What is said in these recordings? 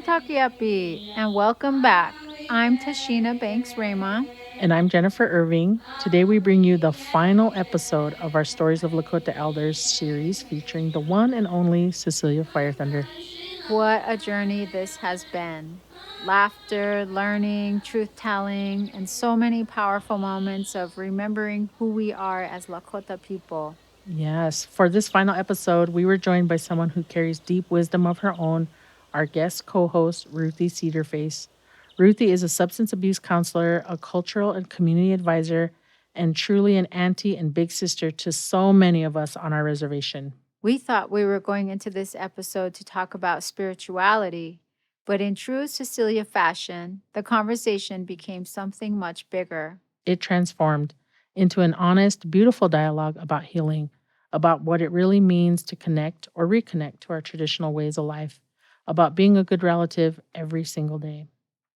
Takiapi, and welcome back. I'm Tashina Banks-Rama. And I'm Jennifer Irving. Today we bring you the final episode of our Stories of Lakota Elders series featuring the one and only Cecelia Fire Thunder. What a journey this has been. Laughter, learning, truth-telling, and so many powerful moments of remembering who we are as Lakota people. Yes, for this final episode, we were joined by someone who carries deep wisdom of her own, our guest co host, Ruthie Cedar Face. Ruthie is a substance abuse counselor, a cultural and community advisor, and truly an auntie and big sister to so many of us on our reservation. We thought we were going into this episode to talk about spirituality, but in true Cecilia fashion, the conversation became something much bigger. It transformed into an honest, beautiful dialogue about healing, about what it really means to connect or reconnect to our traditional ways of life, about being a good relative every single day.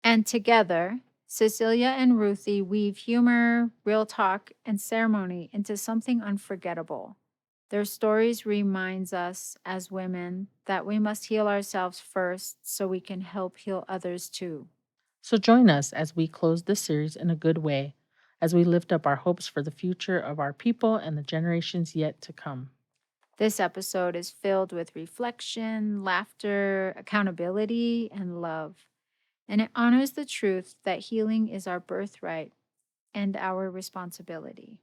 And together, Cecelia and Ruthie weave humor, real talk, and ceremony into something unforgettable. Their stories reminds us as women that we must heal ourselves first so we can help heal others too. So join us as we close this series in a good way, as we lift up our hopes for the future of our people and the generations yet to come. This episode is filled with reflection, laughter, accountability, and love. And it honors the truth that healing is our birthright and our responsibility.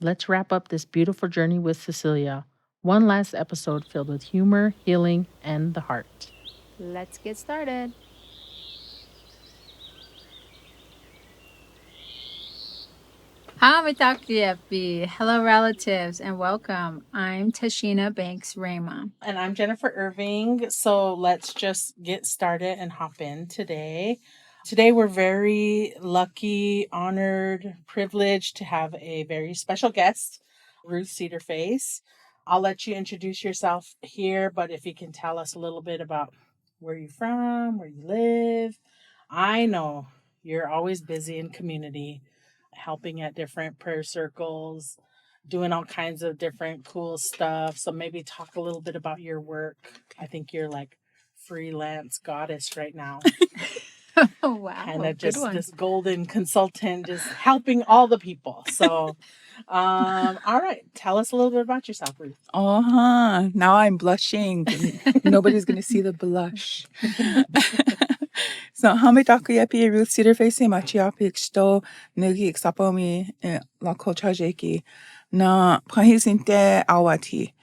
Let's wrap up this beautiful journey with Cecelia. One last episode filled with humor, healing, and the heart. Let's get started. Hello, relatives, and welcome. I'm Tashina Banks-Rama. And I'm Jennifer Irving. So let's just get started and hop in today. Today, we're very lucky, honored, privileged to have a very special guest, Ruth Cedar Face. I'll let you introduce yourself here, but if you can tell us a little bit about where you're from, where you live. I know you're always busy in community, helping at different prayer circles, doing all kinds of different cool stuff. So maybe talk a little bit about your work. I think you're like freelance goddess right now. Oh, wow. Kind of just this golden consultant, just helping all the people. So, all right, tell us a little bit about yourself, Ruth. Now I'm blushing. Nobody's going to see the blush. So, hame takuyapi Ruth Cedar Face machiapi xto nugi xapomi la kochajeki na pahisinte awati.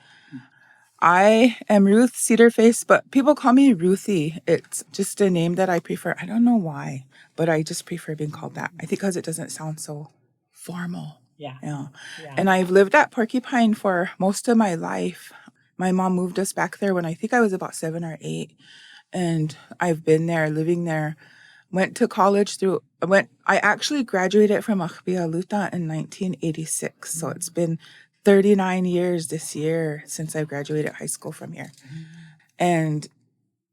I am Ruth Cedar Face, but people call me Ruthie. It's just a name that I prefer. I don't know why, but I just prefer being called that. I think because it doesn't sound so formal. Yeah. And I've lived at Porcupine for most of my life. My mom moved us back there when I think I was about 7 or 8. And I've been there, living there. Went to college I actually graduated from Akbia Luta in 1986. So it's been 39 years this year since I graduated high school from here. And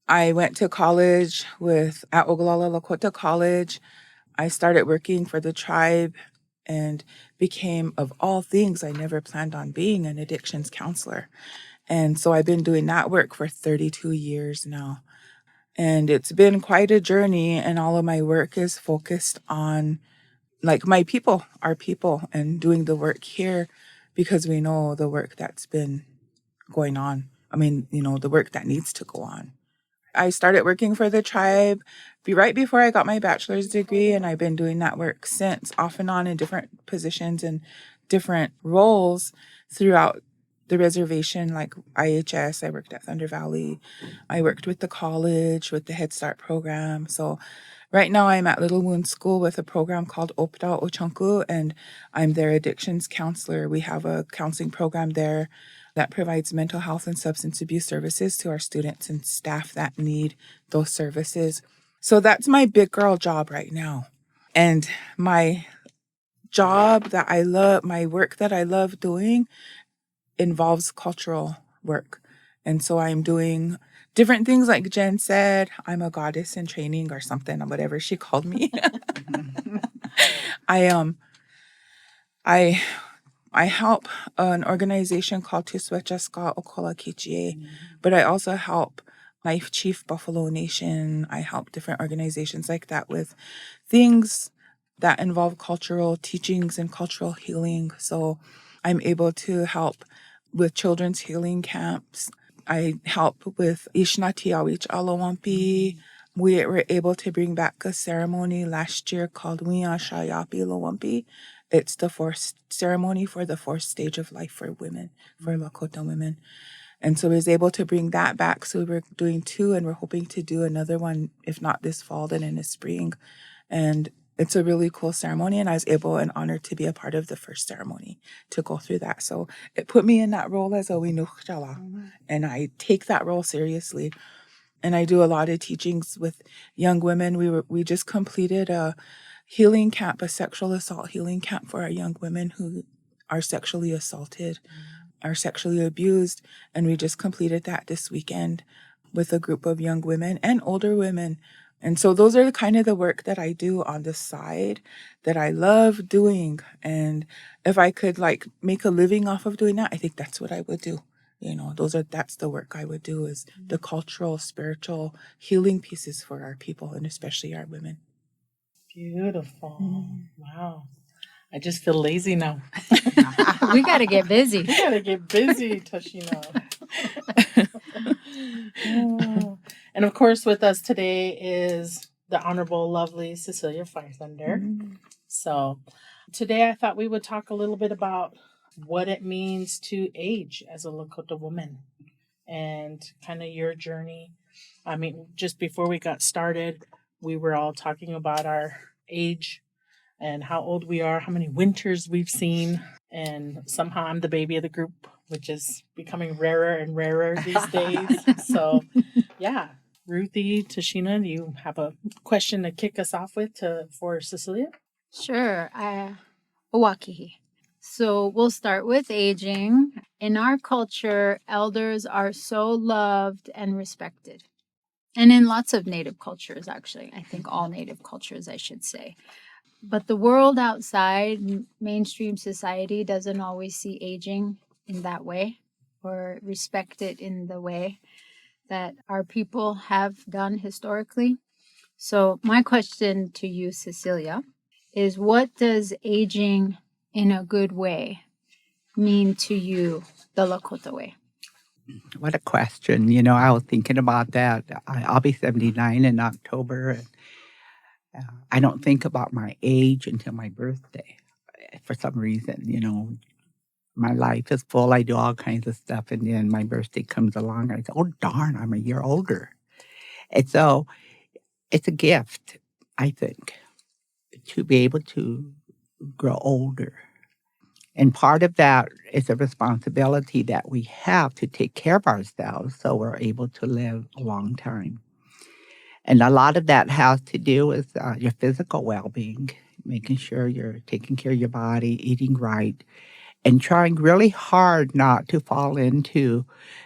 I went to college at Ogallala Lakota College. I started working for the tribe and became, of all things, I never planned on being an addictions counselor. And so I've been doing that work for 32 years now. And it's been quite a journey, and all of my work is focused on my people, our people, and doing the work here because we know the work that's been going on. The work that needs to go on. I started working for the tribe right before I got my bachelor's degree, and I've been doing that work since, off and on in different positions and different roles throughout the reservation, like IHS. I worked at Thunder Valley. I worked with the college, with the Head Start program. So right now I'm at Little Wound School with a program called Opta Ochanku, and I'm their addictions counselor. We have a counseling program there that provides mental health and substance abuse services to our students and staff that need those services. So that's my big girl job right now. And my job that I love, my work that I love doing involves cultural work. And so I'm doing different things like Jen said. I'm a goddess in training or something, or whatever she called me. I help an organization called Tuswechaska Okola Kichie, but I also help Life Chief Buffalo Nation. I help different organizations like that with things that involve cultural teachings and cultural healing. So I'm able to help with children's healing camps. I help with Ishnati Awich Alawampi. We were able to bring back a ceremony last year called Wiya Shayapi Lawampi. It's the fourth ceremony for the fourth stage of life for women, for Lakota women. And so we was able to bring that back. So we're doing two, and we're hoping to do another one, if not this fall, then in the spring. And it's a really cool ceremony. And I was able and honored to be a part of the first ceremony to go through that. So it put me in that role as a Winukshala. And I take that role seriously. And I do a lot of teachings with young women. We just completed a healing camp, a sexual assault healing camp for our young women who are sexually assaulted, are sexually abused. And we just completed that this weekend with a group of young women and older women. And so those are the kind of the work that I do on the side that I love doing. And if I could like make a living off of doing that, I think that's what I would do. You know, that's the work I would do, is the cultural, spiritual healing pieces for our people and especially our women. Beautiful. Wow. I just feel lazy now. We got to get busy. We got to get busy, Tashina. Oh. And of course, with us today is the Honorable, lovely Cecelia Fire Thunder. So today I thought we would talk a little bit about what it means to age as a Lakota woman and kind of your journey. I mean, just before we got started, we were all talking about our age and how old we are, how many winters we've seen. And somehow I'm the baby of the group, which is becoming rarer and rarer these days. So, yeah. Ruthie, Tashina, do you have a question to kick us off with for Cecelia? Sure. Owakihi. So we'll start with aging. In our culture, elders are so loved and respected. And in lots of Native cultures, actually. I think all Native cultures, I should say. But the world outside, mainstream society, doesn't always see aging in that way or respect it in the way that our people have done historically. So my question to you, Cecelia, is what does aging in a good way mean to you, the Lakota way? What a question. You know, I was thinking about that. I'll be 79 in October. And I don't think about my age until my birthday for some reason. You know, my life is full. I do all kinds of stuff. And then my birthday comes along. And I say, oh, darn, I'm a year older. And so it's a gift, I think, to be able to grow older. And part of that is a responsibility that we have to take care of ourselves so we're able to live a long time. And a lot of that has to do with your physical well-being, making sure you're taking care of your body, eating right, and trying really hard not to fall into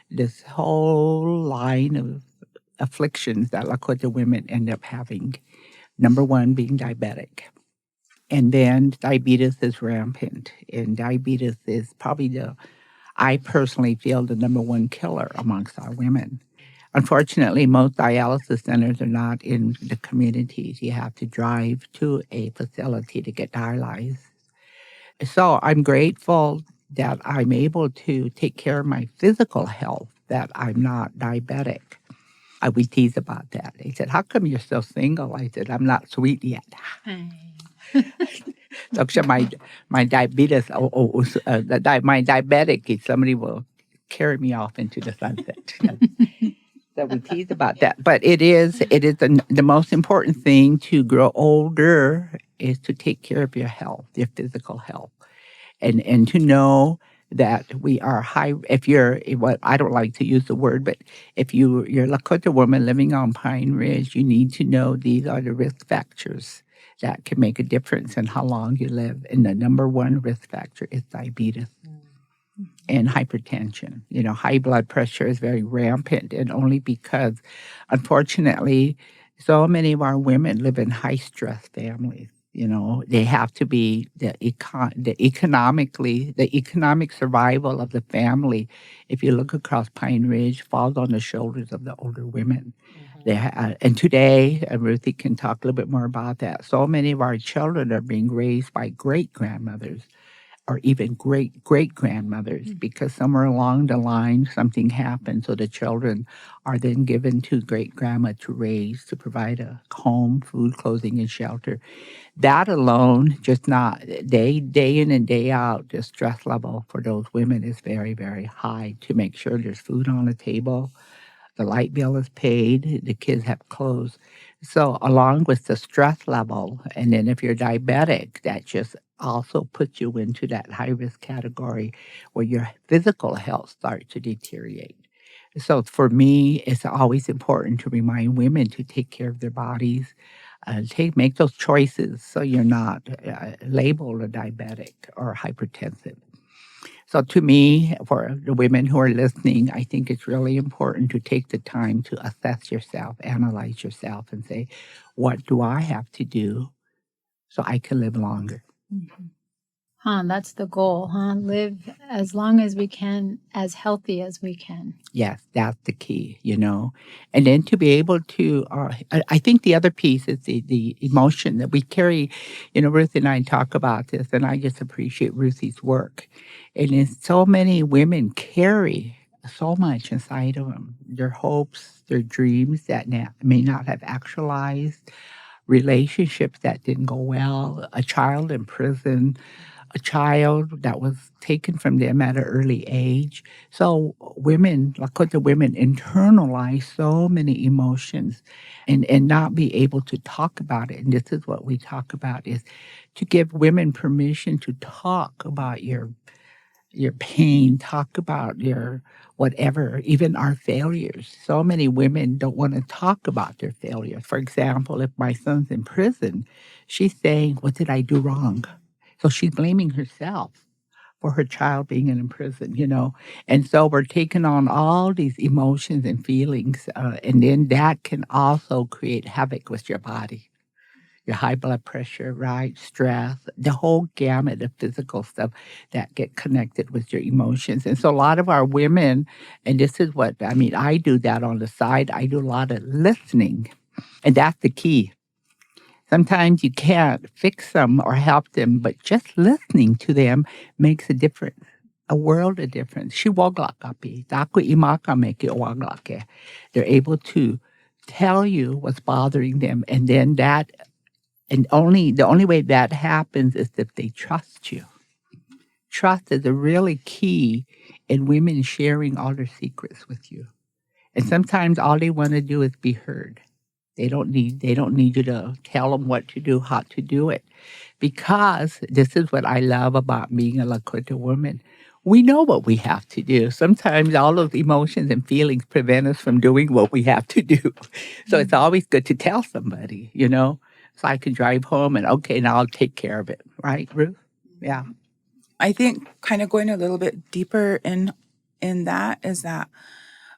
this whole line of afflictions that Lakota women end up having. Number one being diabetic. And then diabetes is rampant. And diabetes is probably I personally feel, the number one killer amongst our women. Unfortunately, most dialysis centers are not in the communities. You have to drive to a facility to get dialyzed. So I'm grateful that I'm able to take care of my physical health, that I'm not diabetic. We tease about that. They said, how come you're so single? I said, I'm not sweet yet. So my diabetes, my diabetic, somebody will carry me off into the sunset. So we tease about that. But it is the most important thing to grow older is to take care of your health, your physical health, and to know that we are high. If you're what I don't like to use the word, but if you're a Lakota woman living on Pine Ridge, you need to know these are the risk factors that can make a difference in how long you live. And the number one risk factor is diabetes and hypertension. You know, high blood pressure is very rampant, and only because, unfortunately, so many of our women live in high-stress families. You know, they have to be the economic survival of the family. If you look across Pine Ridge, falls on the shoulders of the older women. And today, Ruthie can talk a little bit more about that. So many of our children are being raised by great grandmothers or even great great grandmothers because somewhere along the line something happened. So the children are then given to great grandma to raise, to provide a home, food, clothing, and shelter. That alone, just not day in and day out, the stress level for those women is very, very high to make sure there's food on the table, the light bill is paid, the kids have clothes. So along with the stress level, and then if you're diabetic, that just also puts you into that high risk category where your physical health starts to deteriorate. So for me, it's always important to remind women to take care of their bodies, make those choices so you're not labeled a diabetic or hypertensive. So to me, for the women who are listening, I think it's really important to take the time to assess yourself, analyze yourself, and say, what do I have to do so I can live longer? That's the goal, Live as long as we can, as healthy as we can. Yes, that's the key, you know. And then to be able to, I think the other piece is the emotion that we carry. You know, Ruth and I talk about this, and I just appreciate Ruthie's work. And it's so many women carry so much inside of them, their hopes, their dreams that may not have actualized, relationships that didn't go well, a child in prison, a child that was taken from them at an early age. So women, Lakota women, internalize so many emotions and not be able to talk about it. And this is what we talk about is to give women permission to talk about your pain, talk about your whatever, even our failures. So many women don't want to talk about their failures. For example, if my son's in prison, she's saying, what did I do wrong? So she's blaming herself for her child being in prison, you know. And so we're taking on all these emotions and feelings, and then that can also create havoc with your body, your high blood pressure, right? Stress, the whole gamut of physical stuff that get connected with your emotions. And so a lot of our women, and this is what, I mean, I do that on the side. I do a lot of listening, and that's the key. Sometimes you can't fix them or help them, but just listening to them makes a difference, a world of difference. Shiwoglakapi, taku imaka meki owaglake. They're able to tell you what's bothering them, and then the only way that happens is if they trust you. Trust is a really key in women sharing all their secrets with you. And sometimes all they want to do is be heard. They don't need you to tell them what to do, how to do it. Because this is what I love about being a Lakota woman. We know what we have to do. Sometimes all those emotions and feelings prevent us from doing what we have to do. So it's always good to tell somebody, you know. So I can drive home and okay, now I'll take care of it. Right, Ruth? Yeah. I think kind of going a little bit deeper in that is that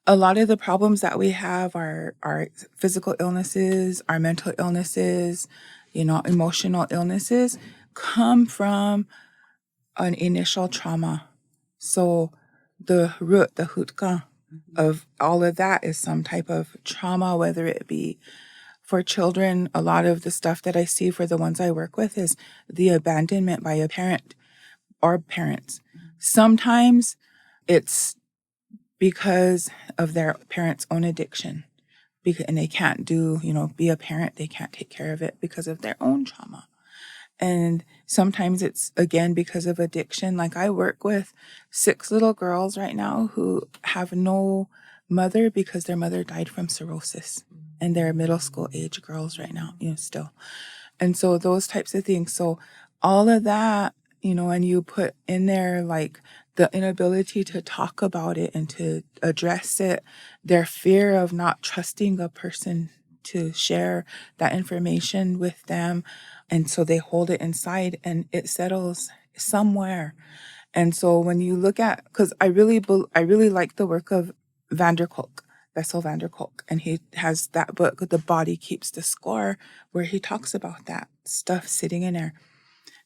a lot of the problems that we have are our physical illnesses, our mental illnesses, emotional illnesses come from an initial trauma. So the root, the hutka of all of that is some type of trauma, whether it be for children. A lot of the stuff that I see for the ones I work with is the abandonment by a parent or parents. Sometimes it's because of their parents' own addiction. And they can't be a parent. They can't take care of it because of their own trauma. And sometimes it's, again, because of addiction. Like I work with 6 little girls right now who have no mother because their mother died from cirrhosis. And they're middle school age girls right now, still. And so those types of things. So all of that, and you put in there like the inability to talk about it and to address it, their fear of not trusting a person to share that information with them. And so they hold it inside and it settles somewhere. And so when you look at, because I really like the work of Vanderkolk, Bessel van der Kolk, and he has that book, The Body Keeps the Score, where he talks about that stuff sitting in there.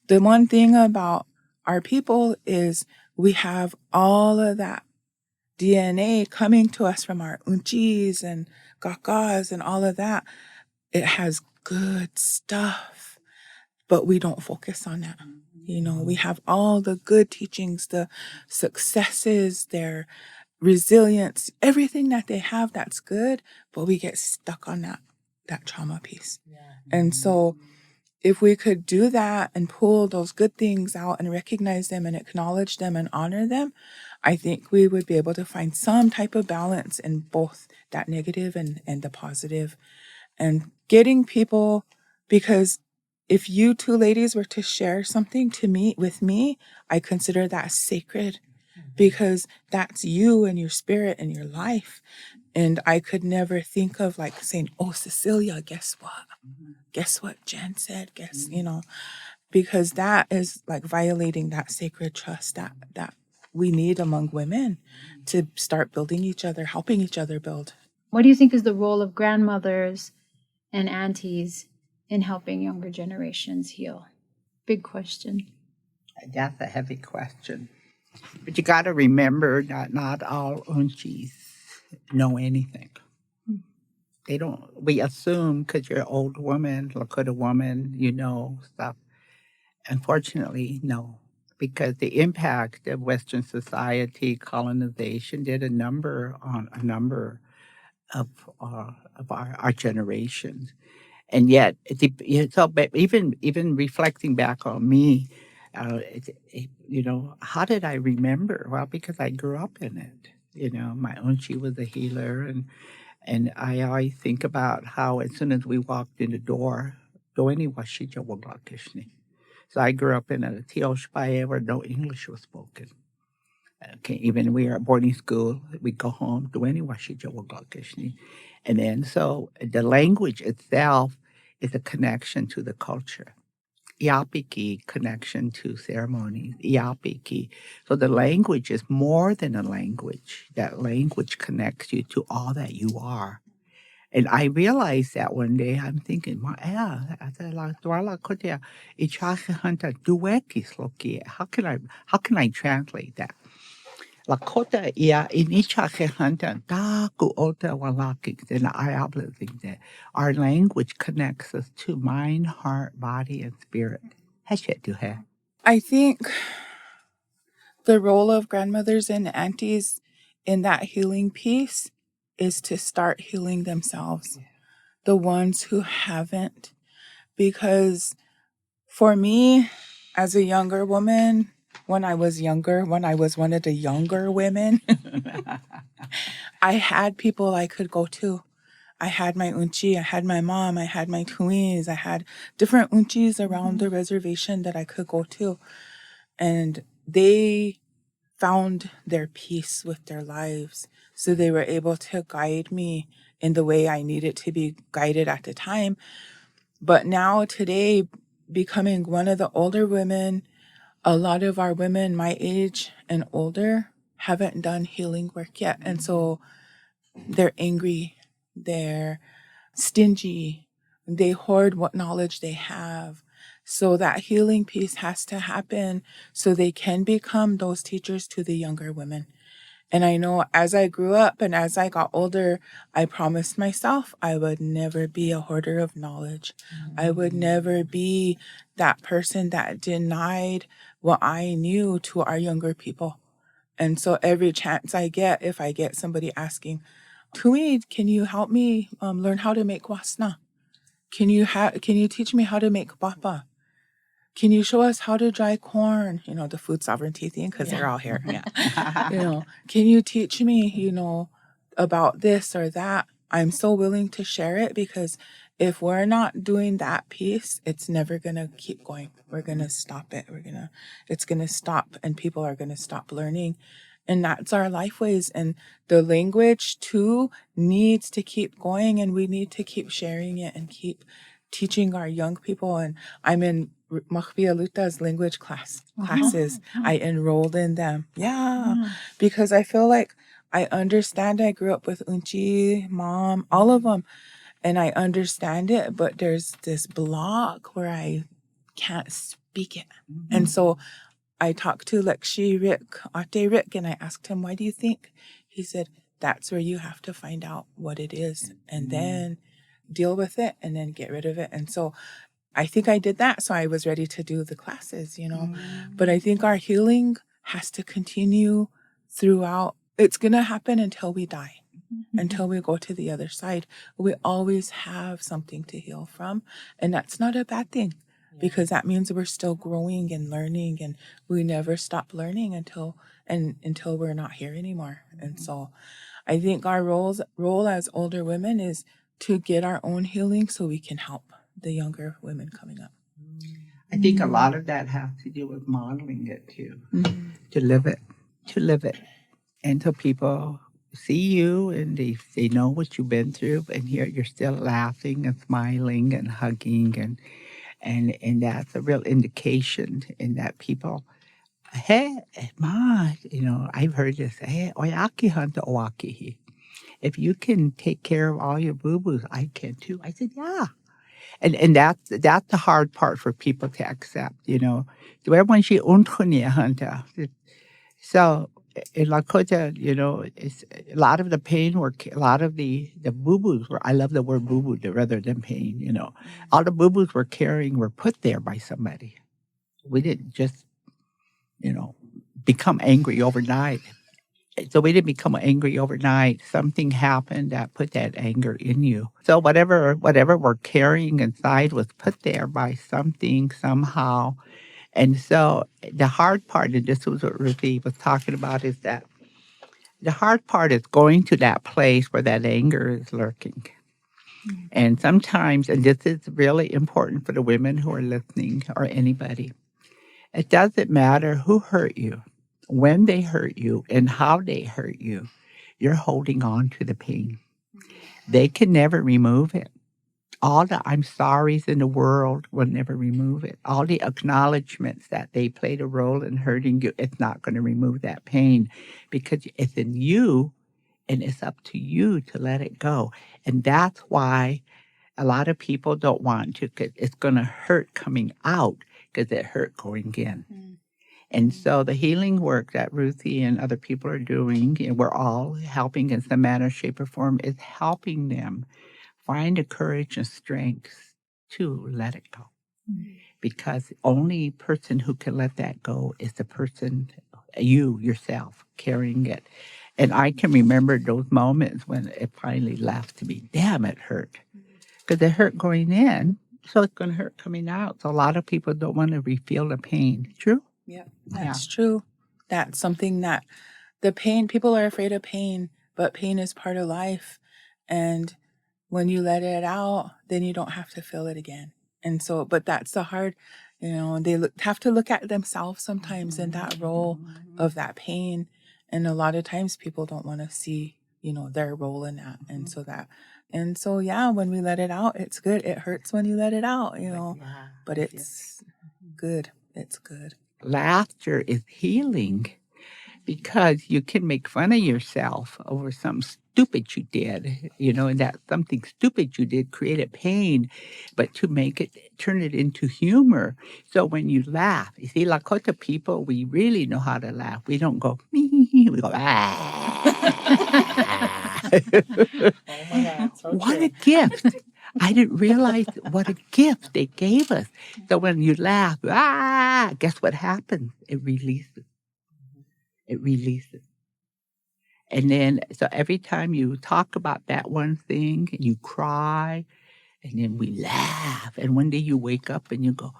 The one thing about our people is we have all of that DNA coming to us from our unchis and kakas and all of that. It has good stuff, but we don't focus on that. You know, we have all the good teachings, the successes, their resilience, everything that they have that's good, but we get stuck on that trauma piece. And so if we could do that and pull those good things out and recognize them and acknowledge them and honor them, I think we would be able to find some type of balance in both that negative and the positive. And getting people, because if you two ladies were to share something to me with me, I consider that sacred, because that's you and your spirit and your life. And I could never think of like saying, oh, Cecelia, guess what? Guess what Jen said? Guess, you know, because that is like violating that sacred trust that we need among women to start building each other, helping each other build. What do you think is the role of grandmothers and aunties in helping younger generations heal? Big question. That's a heavy question. But you got to remember that not all unchis know anything. They don't, we assume because you're an old woman, Lakota woman, you know stuff. Unfortunately, no. Because the impact of Western society, colonization, did a number of our generations. And yet, but even reflecting back on me, you know, how did I remember? Well, because I grew up in it. You know, my auntie was a healer, and I always think about how as soon as we walked in the door, doini washija waglakishni. So I grew up in a tioshpaye where no English was spoken. Okay, even we were at boarding school, we go home, doini washija waglakishni. And then so the language itself is a connection to the culture. Iapiki, connection to ceremonies. Iapiki. So the language is more than a language. That language connects you to all that you are. And I realized that one day. I'm thinking, how can I translate that? Lakota ia inichache hunter da ku ota walaki. Then I think that our language connects us to mind, heart, body, and spirit. Hashet to have. I think the role of grandmothers and aunties in that healing piece is to start healing themselves, the ones who haven't. Because for me, as a younger woman, when I was one of the younger women, I had people I could go to. I had my unchi, I had my mom, I had my tuis, I had different unchis around the reservation that I could go to. And they found their peace with their lives. So they were able to guide me in the way I needed to be guided at the time. But now today, becoming one of the older women, a lot of our women my age and older haven't done healing work yet. And so they're angry, they're stingy, they hoard what knowledge they have. So that healing piece has to happen so they can become those teachers to the younger women. And I know as I grew up and as I got older, I promised myself I would never be a hoarder of knowledge. I would never be that person that denied what I knew to our younger people. And so every chance I get, if I get somebody asking, Tui, can you help me learn how to make wasna? Can you teach me how to make papa? Can you show us how to dry corn? You know, the food sovereignty thing, because they're all here. Yeah. You know, can you teach me, you know, about this or that? I'm so willing to share it, because if we're not doing that piece, it's never going to keep going. We're going to stop it. It's going to stop, and people are going to stop learning. And that's our life ways. And the language too needs to keep going, and we need to keep sharing it and keep teaching our young people. And I'm in Mahbia Luta's language classes. I enrolled in them. Yeah. Because I feel like I understand. I grew up with Unchi, mom, all of them, and I understand it, but there's this block where I can't speak it. And so I talked to Lekshi Ate Rick, and I asked him, why do you think? He said, that's where you have to find out what it is and then deal with it and then get rid of it. And so I think I did that. So I was ready to do the classes, But I think our healing has to continue throughout. It's going to happen until we die, until we go to the other side. We always have something to heal from. And that's not a bad thing because that means we're still growing and learning, and we never stop learning until we're not here anymore. And so I think our role as older women is to get our own healing so we can help the younger women coming up. I think a lot of that has to do with modeling it too, to live it. And so people see you and they know what you've been through, and here you're still laughing and smiling and hugging, and that's a real indication in that people, hey, ma, I've heard this, hey, oyaki hanta owakihi. If you can take care of all your boo-boos, I can too. I said, yeah. And that's the hard part for people to accept, Everyone she untunia hunter. So in Lakota, it's a lot of the pain a lot of the boo-boos were, I love the word boo-boo rather than pain, All the boo-boos we're carrying were put there by somebody. We didn't just, become angry overnight. So we didn't become angry overnight. Something happened that put that anger in you. So whatever we're carrying inside was put there by something, somehow. And so the hard part, and this was what Ruthie was talking about, is that the hard part is going to that place where that anger is lurking. And sometimes, and this is really important for the women who are listening or anybody, it doesn't matter who hurt you, when they hurt you, and how they hurt you, you're holding on to the pain. They can never remove it. All the I'm sorry's in the world will never remove it. All the acknowledgments that they played a role in hurting you, it's not going to remove that pain because it's in you and it's up to you to let it go. And that's why a lot of people don't want to, because it's going to hurt coming out because it hurt going in. And so the healing work that Ruthie and other people are doing, and we're all helping in some manner, shape, or form, is helping them find the courage and strength to let it go. Because the only person who can let that go is the person, you yourself, carrying it. And I can remember those moments when it finally left me. Damn, it hurt. Because it hurt going in, so it's going to hurt coming out. So a lot of people don't want to feel the pain. True? Yeah, that's true. That's something that the pain, people are afraid of pain, but pain is part of life. And when you let it out, then you don't have to feel it again. And so, but that's the hard, they have to look at themselves sometimes in that role of that pain. And a lot of times people don't want to see, their role in that. And so, yeah, when we let it out, it's good. It hurts when you let it out, but it's good. It's good. Laughter is healing because you can make fun of yourself over something stupid you did, and that something stupid you did created pain, but to turn it into humor. So when you laugh, you see, Lakota people, we really know how to laugh. We don't go, we go, ah. Oh my God, so What true. a gift. I didn't realize what a gift they gave us. So when you laugh, guess what happens? It releases. It releases. And then, so every time you talk about that one thing, and you cry, and then we laugh. And one day you wake up and you go,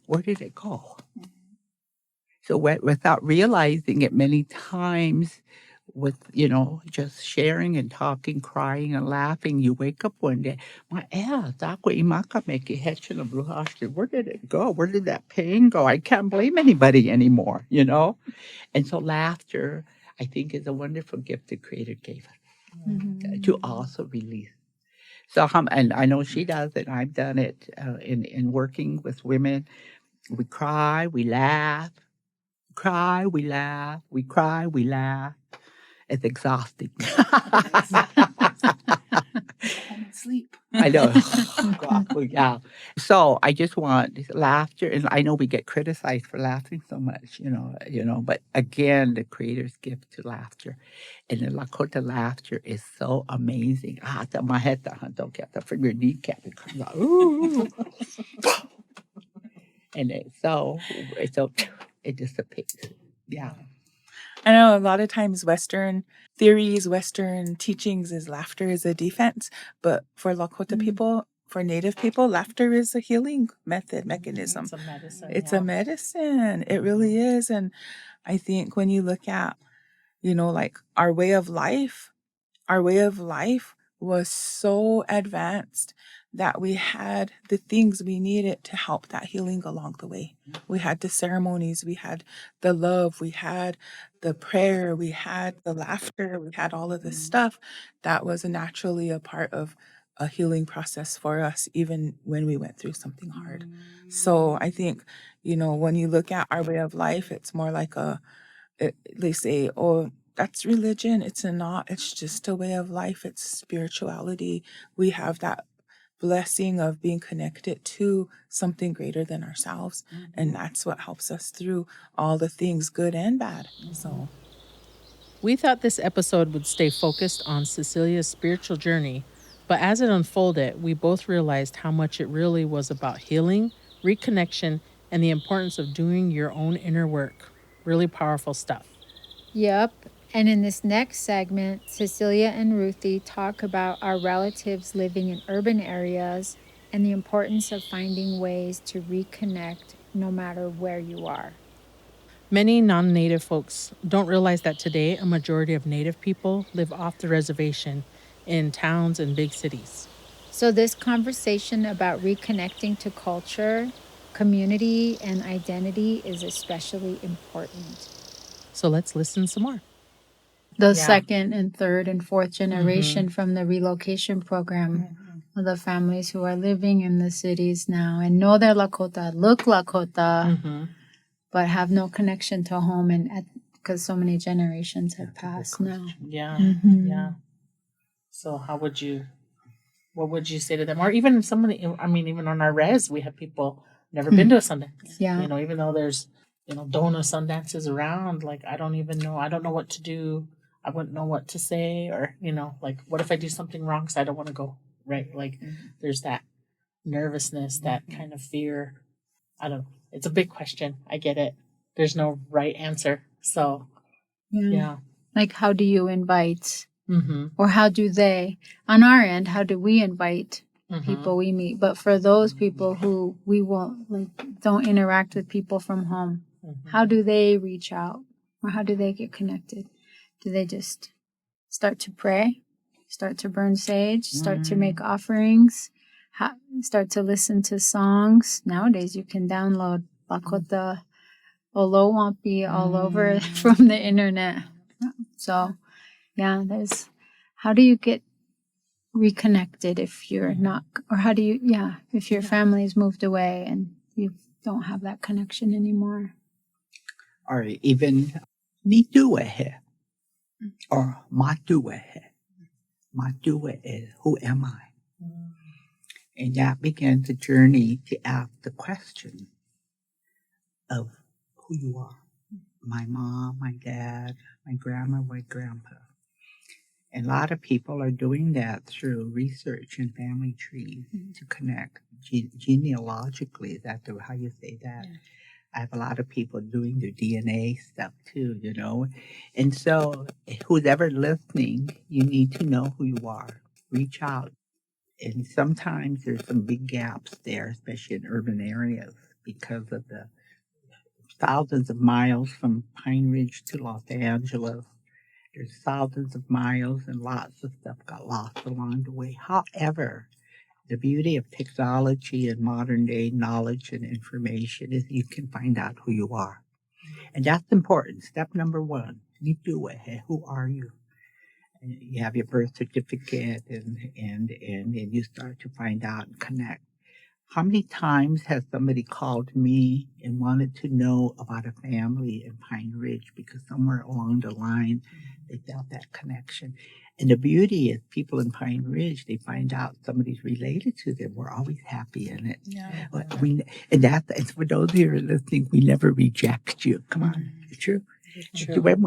where did it go? So without realizing it many times, with, just sharing and talking, crying and laughing, you wake up one day, where did it go? Where did that pain go? I can't blame anybody anymore, And so laughter, I think, is a wonderful gift the Creator gave us to also release. So, and I know she does it, I've done it in working with women. We cry, we laugh, cry, we laugh, we cry, we laugh. It's exhausting. Home and sleep. I know. God, yeah. So I just want laughter, and I know we get criticized for laughing so much, But again, the Creator's gift to laughter, and the Lakota laughter is so amazing. My head, don't get the finger kneecap. It comes out, ooh, and it dissipates. Yeah. I know a lot of times Western theories, Western teachings is laughter is a defense, but for Lakota people, for Native people, laughter is a healing mechanism. It's a medicine. It's a medicine. It really is. And I think when you look at, like our way of life was so advanced that we had the things we needed to help that healing along the way. We had the ceremonies, we had the love, we had the prayer, we had the laughter, we had all of this stuff that was naturally a part of a healing process for us, even when we went through something hard. So I think, when you look at our way of life, it's more like they say, oh, that's religion. It's not. It's just a way of life. It's spirituality. We have that blessing of being connected to something greater than ourselves. And that's what helps us through all the things, good and bad. So We thought this episode would stay focused on Cecilia's spiritual journey, but as it unfolded, we both realized how much it really was about healing, reconnection, and the importance of doing your own inner work. Really powerful stuff. Yep. And in this next segment, Cecelia and Ruthie talk about our relatives living in urban areas and the importance of finding ways to reconnect no matter where you are. Many non-Native folks don't realize that today a majority of Native people live off the reservation in towns and big cities. So, this conversation about reconnecting to culture, community, and identity is especially important. So let's listen some more. The second and third and fourth generation Mm-hmm. from the relocation program of the families who are living in the cities now and know they're Lakota, look Lakota, but have no connection to home, and because so many generations have passed now. Yeah, Mhm. yeah. So what would you say to them? Or even if somebody, even on our res, we have people never been to a Sundance. Yeah. Even though there's, donor Sundances around, like, I don't know what to do. I wouldn't know what to say, or, like, what if I do something wrong? So I don't want to go, right? Like, there's that nervousness, that kind of fear. I don't know. It's a big question. I get it. There's no right answer. So, yeah. Like, how do you invite, or how do they, on our end, how do we invite people we meet? But for those people who we won't, like, don't interact with people from home, how do they reach out, or how do they get connected? Do they just start to pray, start to burn sage, start to make offerings, start to listen to songs? Nowadays, you can download Lakota Olowampi all over from the internet. So, yeah, how do you get reconnected if you're not, or how do you, if your family's moved away and you don't have that connection anymore? Or even Nituehe or Matuehe. Matue is who am I? And that begins a journey to ask the question of who you are. My mom, my dad, my grandma, my grandpa. And a lot of people are doing that through research and family trees to connect genealogically. Is that how you say that? Yeah. I have a lot of people doing their DNA stuff too, And so who's ever listening, you need to know who you are. Reach out. And sometimes there's some big gaps there, especially in urban areas, because of the thousands of miles from Pine Ridge to Los Angeles. There's thousands of miles and lots of stuff got lost along the way. However, the beauty of technology and modern day knowledge and information is you can find out who you are. And that's important. Step number one, you do it. Hey, who are you? And you have your birth certificate and you start to find out and connect. How many times has somebody called me and wanted to know about a family in Pine Ridge because somewhere along the line they felt that connection? And the beauty is people in Pine Ridge, they find out somebody's related to them. We're always happy in it. Yeah. And for those of you who are listening, we never reject you. Come on. It's true.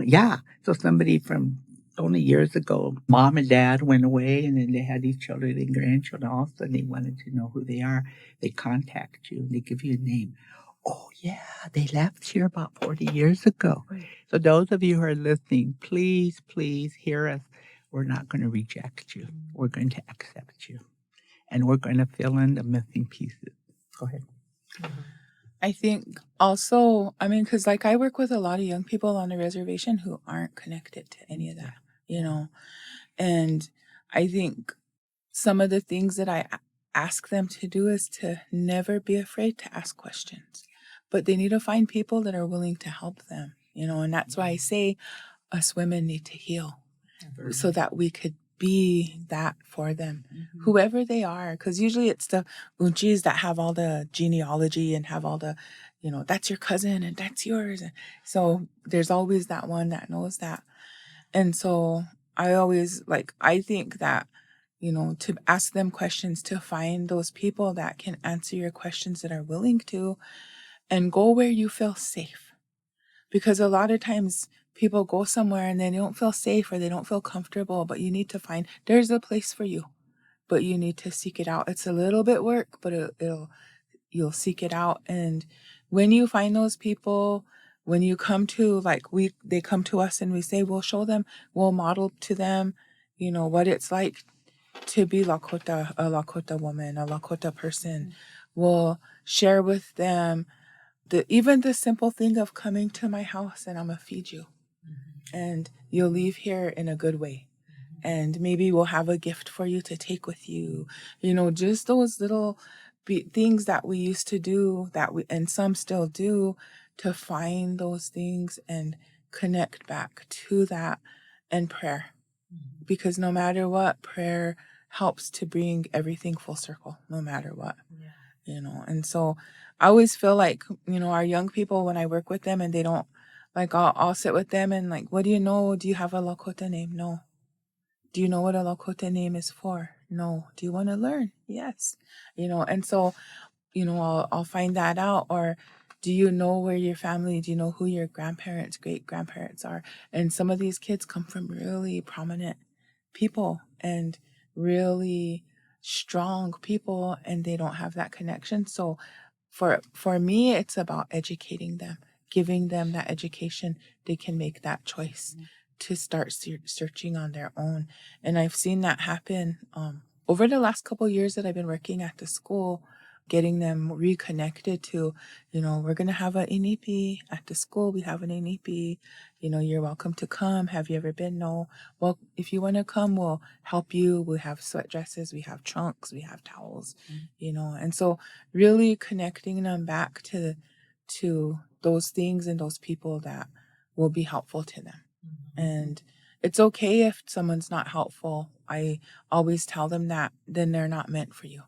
Yeah. So somebody from only years ago, mom and dad went away and then they had these children and grandchildren. All of a sudden they wanted to know who they are. They contact you and they give you a name. Oh yeah, they left here about 40 years ago. So those of you who are listening, please, please hear us. We're not going to reject you. We're going to accept you. And we're going to fill in the missing pieces. Go ahead. I think also, I mean, because like I work with a lot of young people on the reservation who aren't connected to any of that, and I think some of the things that I ask them to do is to never be afraid to ask questions, but they need to find people that are willing to help them, and that's why I say us women need to heal so that we could be that for them, whoever they are. Because usually it's the unchis that have all the genealogy and have all the, that's your cousin and that's yours. And so there's always that one that knows that. And so I think that, to ask them questions, to find those people that can answer your questions that are willing to, and go where you feel safe. Because a lot of times people go somewhere and they don't feel safe or they don't feel comfortable, but you need to find there's a place for you, but you need to seek it out. It's a little bit work, but you'll seek it out. And when you find those people, when you come to they come to us and we say, we'll show them, we'll model to them, what it's like to be Lakota, a Lakota woman, a Lakota person. We'll share with them even the simple thing of coming to my house and I'm gonna feed you, and you'll leave here in a good way, and maybe we'll have a gift for you to take with you. Just those little things that we used to do and some still do, to find those things and connect back to that. And prayer, because no matter what, prayer helps to bring everything full circle, no matter what. And so I always feel like, our young people, when I work with them and they don't, like, I'll sit with them and like, what do you know? Do you have a Lakota name? No. Do you know what a Lakota name is for? No. Do you want to learn? Yes. And so, I'll find that out. Or do you know where your family, do you know who your grandparents, great grandparents are? And some of these kids come from really prominent people and really strong people, and they don't have that connection. So for me, it's about educating them, giving them that education. They can make that choice to start searching on their own. And I've seen that happen over the last couple of years that I've been working at the school, getting them reconnected to, we're going to have an inipi at the school. We have an inipi. You're welcome to come. Have you ever been? No. Well, if you want to come, we'll help you. We have sweat dresses. We have trunks. We have towels, And so really connecting them back to those things and those people that will be helpful to them. And it's okay if someone's not helpful. I always tell them that then they're not meant for you.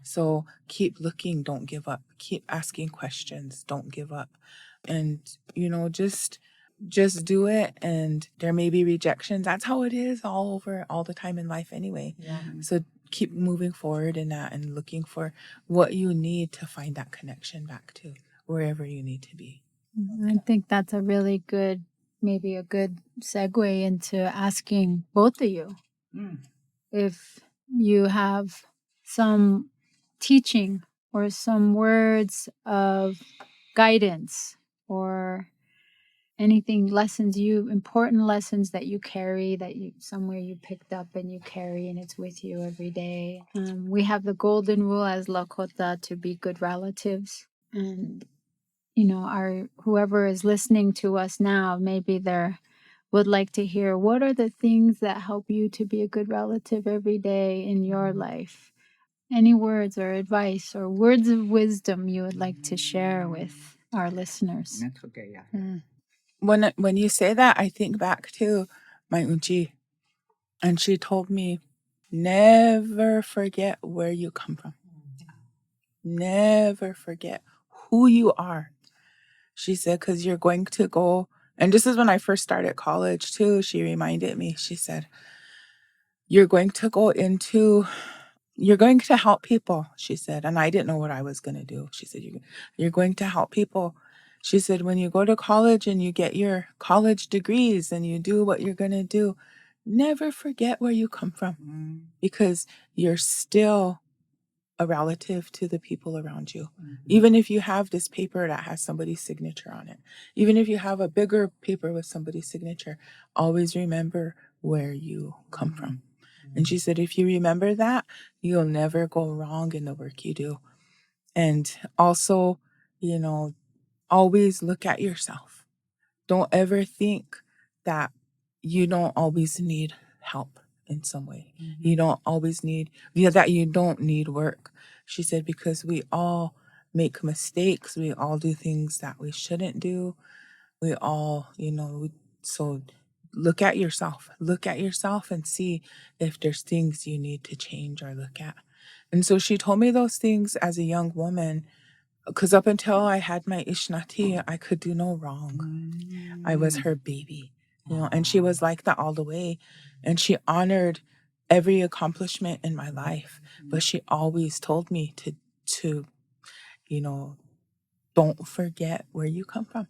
So keep looking, don't give up. Keep asking questions, don't give up. And, just do it. And there may be rejections. That's how it is all the time in life anyway. So keep moving forward in that and looking for what you need to find that connection back to wherever you need to be. I think that's maybe a good segue into asking both of you if you have some teaching or some words of guidance or anything, important lessons that you carry, that somewhere you picked up and you carry and it's with you every day. We have the golden rule as Lakota to be good relatives. And, whoever is listening to us now, maybe would like to hear, what are the things that help you to be a good relative every day in your life? Any words or advice or words of wisdom you would like to share with our listeners? That's okay, yeah. When you say that, I think back to my unchi, and she told me, never forget where you come from. never forget who you are. She said, because you're going to go, and this is when I first started college too. She reminded me, she said, you're going to go into, you're going to help people, she said. And I didn't know what I was going to do. She said, you're going to help people. She said, when you go to college and you get your college degrees and you do what you're going to do, never forget where you come from because you're still a relative to the people around you. Even if you have this paper that has somebody's signature on it, even if you have a bigger paper with somebody's signature, always remember where you come from. And she said, if you remember that, you'll never go wrong in the work you do. And also, always look at yourself. Don't ever think that you don't always need help in some way. You don't always need, that you don't need work. She said, because we all make mistakes. We all do things that we shouldn't do. We all, so look at yourself. Look at yourself and see if there's things you need to change or look at. And so she told me those things as a young woman, because up until I had my Ishnati, I could do no wrong. I was her baby, and she was like that all the way. And she honored every accomplishment in my life, but she always told me to, don't forget where you come from.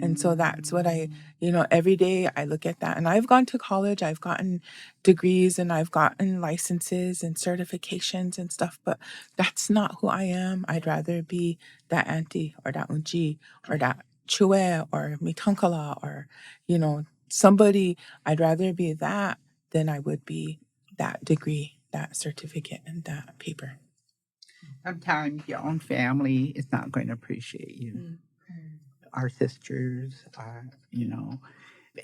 And so that's what every day I look at that. And I've gone to college, I've gotten degrees and I've gotten licenses and certifications and stuff, but that's not who I am. I'd rather be that auntie or that unji or that chue or mitankala or, somebody. I'd rather be that than I would be that degree, that certificate, and that paper. Sometimes your own family is not going to appreciate you. Our sisters are,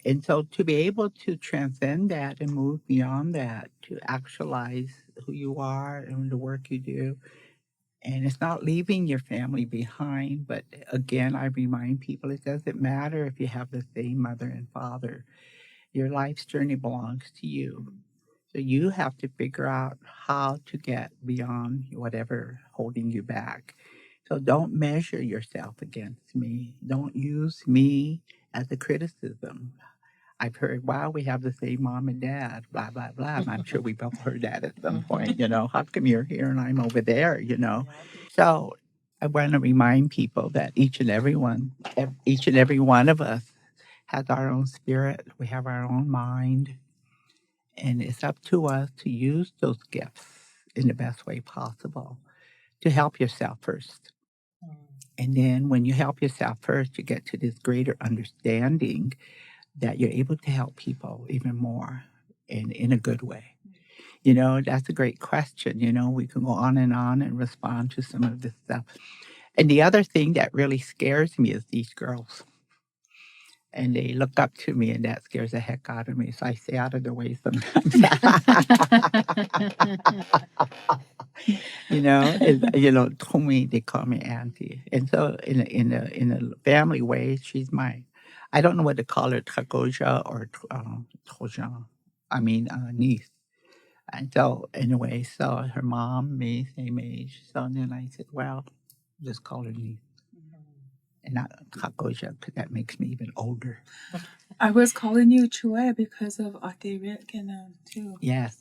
And so to be able to transcend that and move beyond that, to actualize who you are and the work you do, and it's not leaving your family behind, but again, I remind people it doesn't matter if you have the same mother and father. Your life's journey belongs to you. So you have to figure out how to get beyond whatever holding you back. So don't measure yourself against me. Don't use me as a criticism. I've heard, wow, we have the same mom and dad, blah, blah, blah. And I'm sure we both heard that at some point, how come you're here and I'm over there? So I want to remind people that each and every one of us has our own spirit. We have our own mind. And it's up to us to use those gifts in the best way possible to help yourself first. And then when you help yourself first, you get to this greater understanding that you're able to help people even more and in a good way. That's a great question. We can go on and respond to some of this stuff. And the other thing that really scares me is these girls. And they look up to me, and that scares the heck out of me. So I stay out of the way sometimes. To me, they call me auntie. And so in a family way, she's my, I don't know what to call her, Tragoja or Trojan. Niece. And so anyway, so her mom, me, same age. So then I said, well, just call her niece. And not Tragoja, because that makes me even older. I was calling you Chue because of Ate Rick and too. Yes.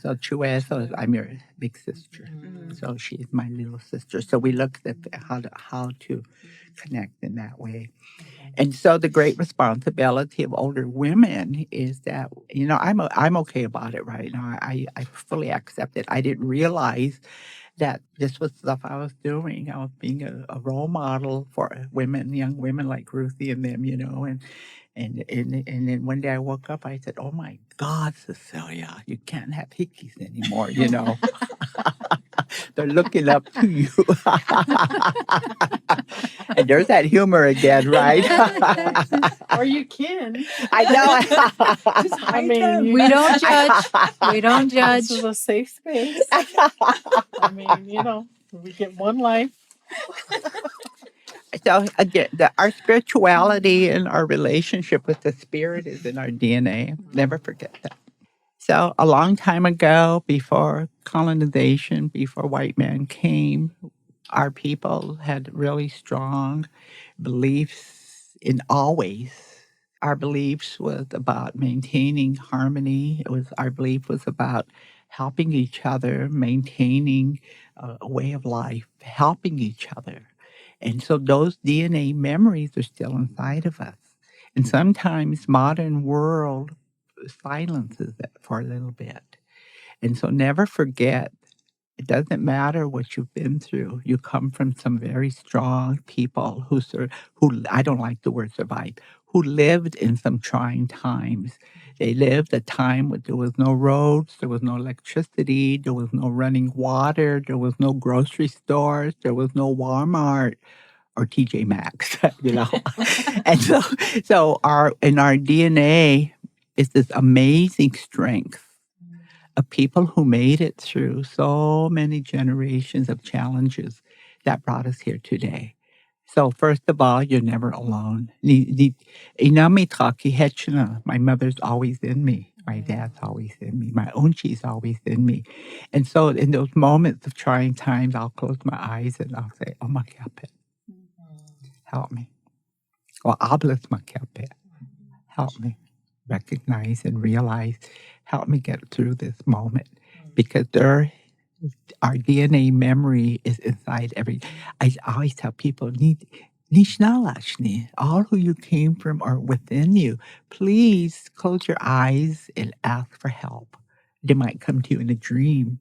So Chue, so I'm your big sister. So she's my little sister. So we looked at how to connect in that way. And so the great responsibility of older women is that, I'm okay about it right now. I fully accept it. I didn't realize that this was stuff I was doing. I was being a role model for women, young women like Ruthie and them, and then one day I woke up, I said, oh my God, Cecelia, you can't have hickeys anymore, They're looking up to you. And there's that humor again, right? Or you can. I know. Just hide them. We don't judge. We don't judge. This is a safe space. We get one life. So again, our spirituality and our relationship with the spirit is in our DNA. Never forget that. So a long time ago, before colonization, before white man came, Our people had really strong beliefs in always. Our beliefs was about maintaining harmony. Our belief was about helping each other, maintaining a way of life, helping each other. And so those DNA memories are still inside of us. And sometimes modern world silences it for a little bit. And so never forget, it doesn't matter what you've been through. You come from some very strong people who I don't like the word survive, who lived in some trying times. They lived a time when there was no roads, there was no electricity, there was no running water, there was no grocery stores, there was no Walmart or TJ Maxx, you know. And so our DNA is this amazing strength of people who made it through so many generations of challenges that brought us here today. So first of all, you're never alone. My mother's always in me. My dad's always in me. My unchi's always in me. And so in those moments of trying times, I'll close my eyes and I'll say, oh my kapit, help me. Or hablas my kapit, help me recognize and realize, help me get through this moment. Because our DNA memory is inside I always tell people, Nishnalashni, all who you came from are within you. Please close your eyes and ask for help. They might come to you in a dream.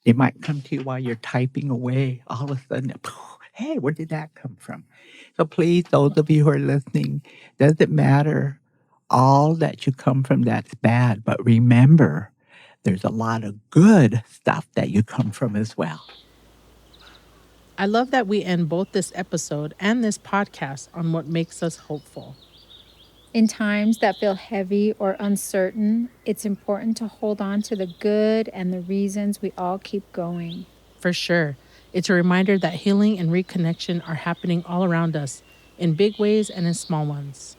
They might come to you while you're typing away. All of a sudden, hey, where did that come from? So please, those of you who are listening, doesn't matter all that you come from that's bad, but remember, there's a lot of good stuff that you come from as well. I love that we end both this episode and this podcast on what makes us hopeful. In times that feel heavy or uncertain, it's important to hold on to the good and the reasons we all keep going. For sure. It's a reminder that healing and reconnection are happening all around us, in big ways and in small ones.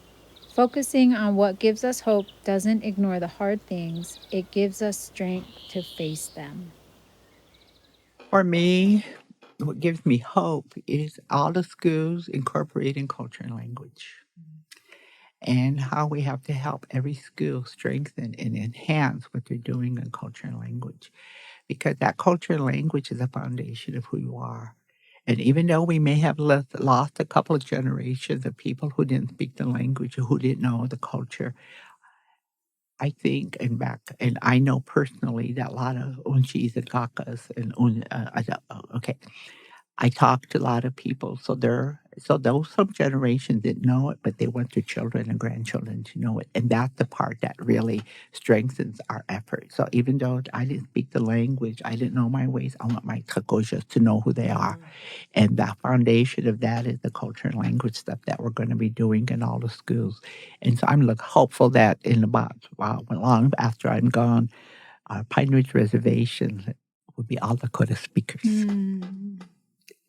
Focusing on what gives us hope doesn't ignore the hard things. It gives us strength to face them. For me, what gives me hope is all the schools incorporating culture and language, and how we have to help every school strengthen and enhance what they're doing in culture and language. Because that culture and language is a foundation of who you are. And even though we may have lost a couple of generations of people who didn't speak the language or who didn't know the culture, I think, and I know personally that a lot of unchis and kakas okay, I talked to a lot of people, so those some generations didn't know it, but they want their children and grandchildren to know it, and that's the part that really strengthens our effort. So even though I didn't speak the language, I didn't know my ways, I want my takojas to know who they are, and the foundation of that is the culture and language stuff that we're going to be doing in all the schools. And so I'm hopeful that in about long after I'm gone, Pine Ridge Reservation will be all Lakota speakers.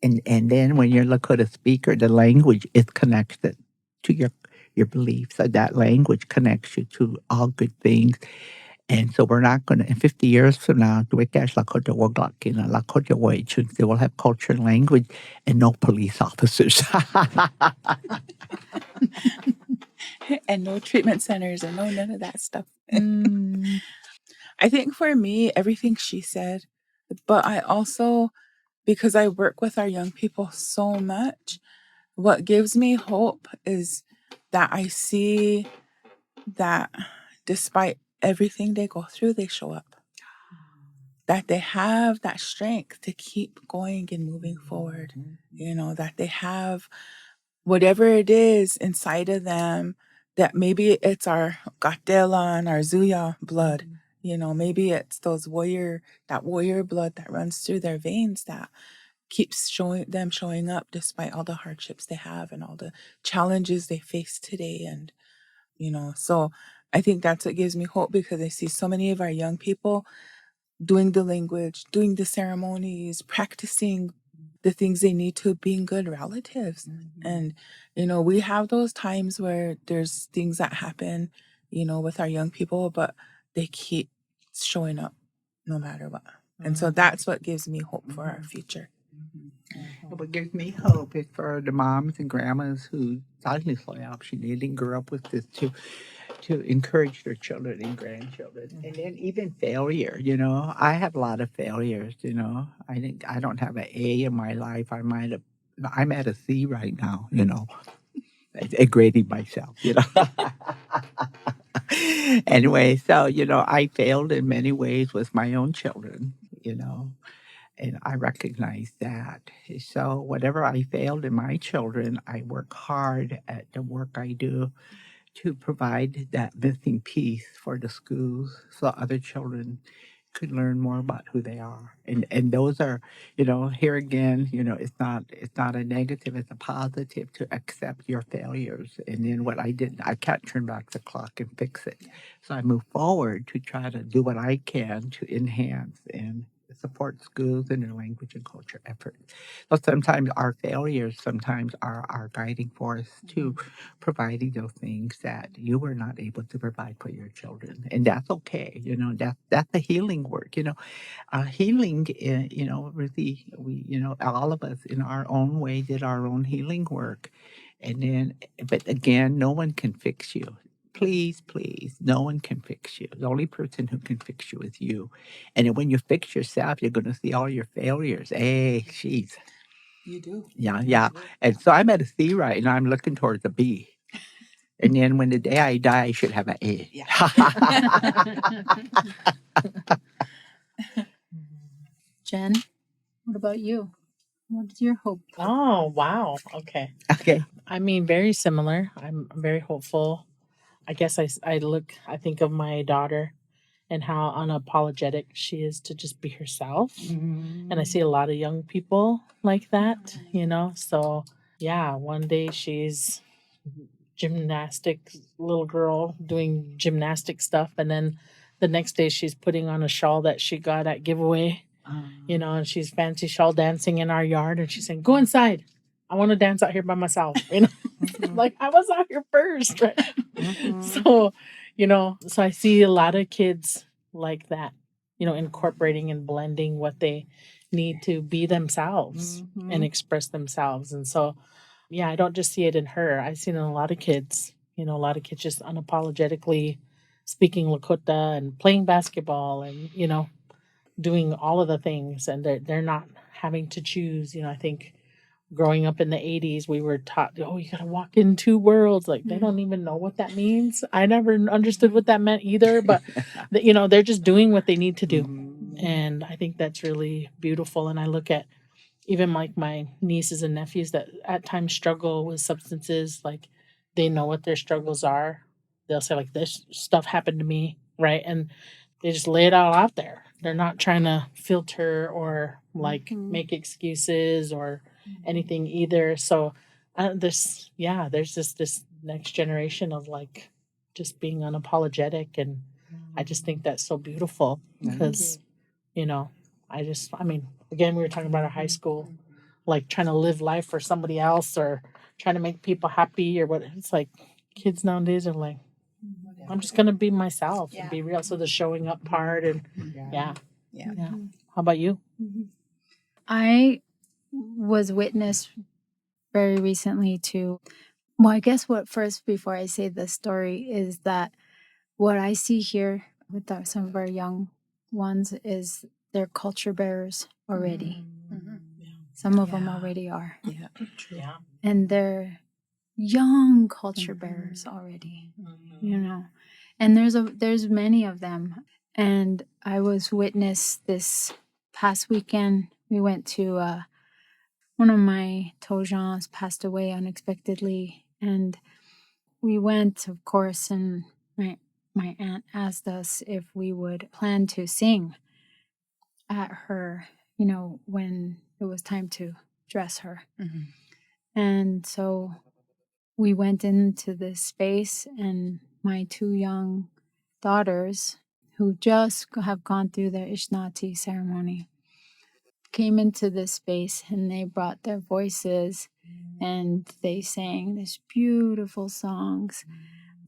And then when you're a Lakota speaker, the language is connected to your beliefs. So that language connects you to all good things. And so we're not going to, in 50 years from now, Lakota they will have culture and language and no police officers. And no treatment centers and no none of that stuff. I think for me, everything she said, but I also, because I work with our young people so much, what gives me hope is that I see that despite everything they go through, they show up. That they have that strength to keep going and moving forward. You know, that they have whatever it is inside of them, that maybe it's our Gatela and our Zuya blood. You know, maybe it's that warrior blood that runs through their veins that keeps showing up despite all the hardships they have and all the challenges they face today. And, you know, so I think that's what gives me hope, because I see so many of our young people doing the language, doing the ceremonies, practicing the things they need to, being good relatives. And, you know, we have those times where there's things that happen, you know, with our young people, but they keep showing up no matter what. And so that's what gives me hope for our future. What gives me hope is for the moms and grandmas who silently option didn't grow up with this to encourage their children and grandchildren, and then even failure. I have a lot of failures. I think I don't have an A in my life. I'm at a C right now. Grading myself. Anyway, so I failed in many ways with my own children. And I recognize that. So whatever I failed in my children, I work hard at the work I do to provide that missing piece for the schools so other children could learn more about who they are. And those are, here again, it's not a negative, it's a positive to accept your failures. And then what I did, I can't turn back the clock and fix it. So I move forward to try to do what I can to enhance and support schools in their language and culture efforts. So sometimes our failures sometimes are our guiding force to providing those things that you were not able to provide for your children, and that's okay. That's the healing work. Healing. Really, all of us in our own way did our own healing work, and then, but again, no one can fix you. Please, no one can fix you. The only person who can fix you is you. And then when you fix yourself, you're going to see all your failures. Hey, jeez. You do. Yeah, You yeah. do. And so I'm at a C right now. I'm looking towards a B. And then when the day I die, I should have an A. Yeah. Jen, what about you? What is your hope? Oh, wow. Okay. Okay. I mean, very similar. I'm very hopeful. I guess I think of my daughter and how unapologetic she is to just be herself. And I see a lot of young people like that, So, yeah, one day she's gymnastic little girl doing gymnastic stuff, and then the next day she's putting on a shawl that she got at giveaway, and she's fancy shawl dancing in our yard, and she's saying, "Go inside. I want to dance out here by myself." Like I was out here first, right? So, so I see a lot of kids like that, incorporating and blending what they need to be themselves and express themselves. And so, yeah, I don't just see it in her. I see it in a lot of kids, a lot of kids just unapologetically speaking Lakota and playing basketball and, doing all of the things, and they're not having to choose. I think growing up in the 80s, we were taught, oh, you got to walk in two worlds. Like, they don't even know what that means. I never understood what that meant either, but, they're just doing what they need to do. And I think that's really beautiful. And I look at even like my nieces and nephews that at times struggle with substances, like they know what their struggles are. They'll say, like, this stuff happened to me, right? And they just lay it all out there. They're not trying to filter or like make excuses or anything either. So there's just this next generation of like just being unapologetic, and I just think that's so beautiful because I mean, again, we were talking about our high school, like trying to live life for somebody else or trying to make people happy or what. It's like kids nowadays are like, I'm just gonna be myself and be real. So the showing up part and yeah. How about you? I was witness very recently to, well, I guess before I say the story, is that what I see here with some of our young ones is they're culture bearers already. Some of them already are. Yeah. True. Yeah. And they're young culture bearers already, And there's many of them. And I was witness this past weekend. We went to one of my Tojans passed away unexpectedly, and we went, of course, and my aunt asked us if we would plan to sing at her, when it was time to dress her. And so we went into this space, and my two young daughters, who just have gone through their Ishnati ceremony, came into this space, and they brought their voices and they sang these beautiful songs,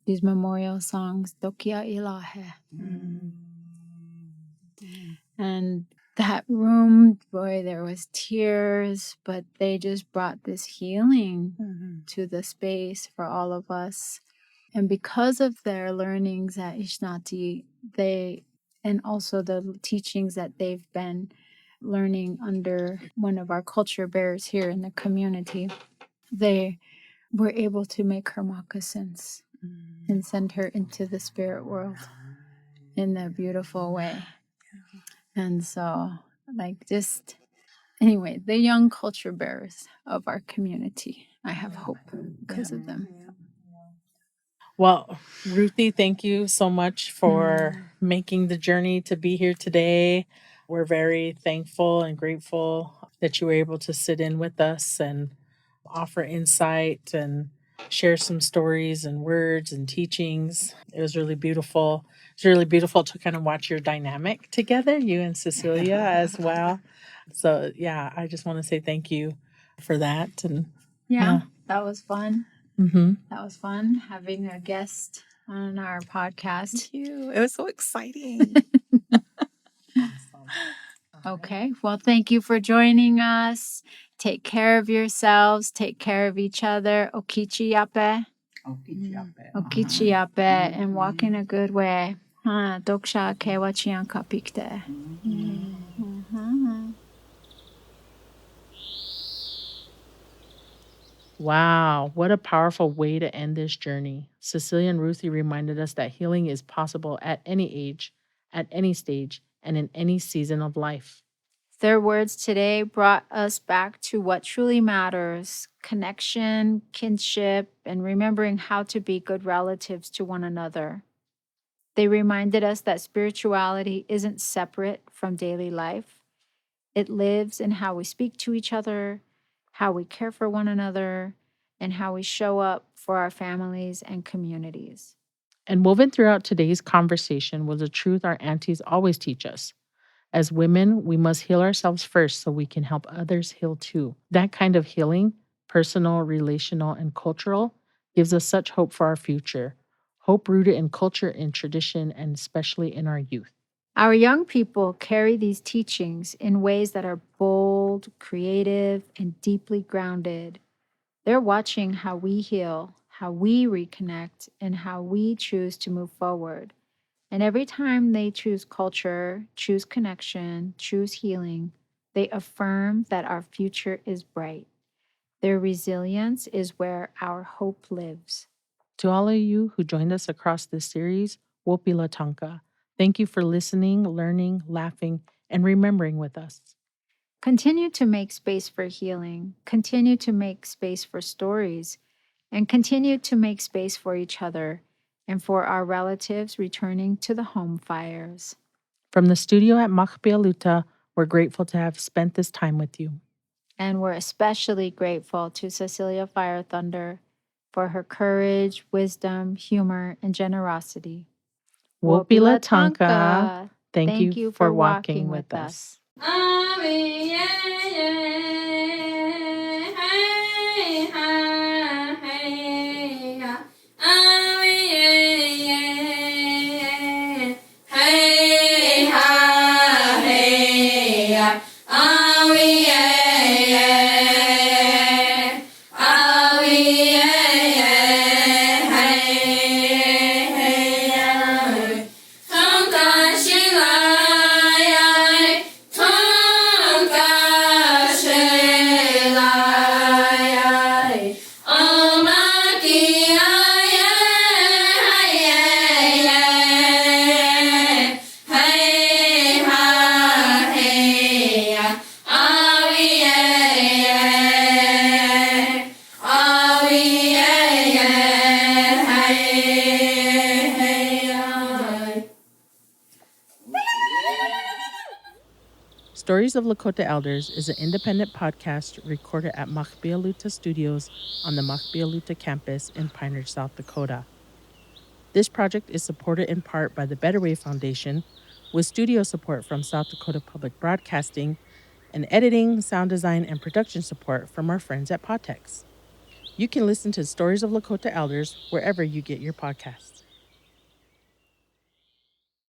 these memorial songs, Dokia Ilahe. And that room, boy, there was tears, but they just brought this healing to the space for all of us. And because of their learnings at Ishnati, and also the teachings that they've been learning under one of our culture bearers here in the community, they were able to make her moccasins and send her into the spirit world in a beautiful way. And so, anyway, the young culture bearers of our community, I have hope because of them. Well, Ruthie, thank you so much for making the journey to be here today. We're very thankful and grateful that you were able to sit in with us and offer insight and share some stories and words and teachings. It was really beautiful. It's really beautiful to kind of watch your dynamic together, you and Cecelia as well. So, yeah, I just want to say thank you for that. And Yeah, that was fun. Mm-hmm. That was fun having a guest on our podcast. Thank you. It was so exciting. Okay. Well, thank you for joining us. Take care of yourselves. Take care of each other. Okichi yape. Okichi yape. And walk in a good way. Doksha kewa chian kapikte. Wow, what a powerful way to end this journey. Cecelia and Ruthie reminded us that healing is possible at any age, at any stage, and in any season of life. Their words today brought us back to what truly matters: connection, kinship, and remembering how to be good relatives to one another. They reminded us that spirituality isn't separate from daily life. It lives in how we speak to each other, how we care for one another, and how we show up for our families and communities. And woven throughout today's conversation was a truth our aunties always teach us. As women, we must heal ourselves first so we can help others heal too. That kind of healing, personal, relational, and cultural, gives us such hope for our future. Hope rooted in culture and tradition, and especially in our youth. Our young people carry these teachings in ways that are bold, creative, and deeply grounded. They're watching how we heal, how we reconnect, and how we choose to move forward. And every time they choose culture, choose connection, choose healing, they affirm that our future is bright. Their resilience is where our hope lives. To all of you who joined us across this series, Wopila Tanka. Thank you for listening, learning, laughing, and remembering with us. Continue to make space for healing, continue to make space for stories, and continue to make space for each other and for our relatives returning to the home fires. From the studio at Machpialuta, we're grateful to have spent this time with you. And we're especially grateful to Cecelia Fire Thunder for her courage, wisdom, humor, and generosity. Wopila Tanka. Thank you for walking with us. Stories of Lakota Elders is an independent podcast recorded at Machpialuta Studios on the Machpialuta campus in Pine Ridge, South Dakota. This project is supported in part by the Better Way Foundation, with studio support from South Dakota Public Broadcasting, and editing, sound design, and production support from our friends at Podtex. You can listen to Stories of Lakota Elders wherever you get your podcasts.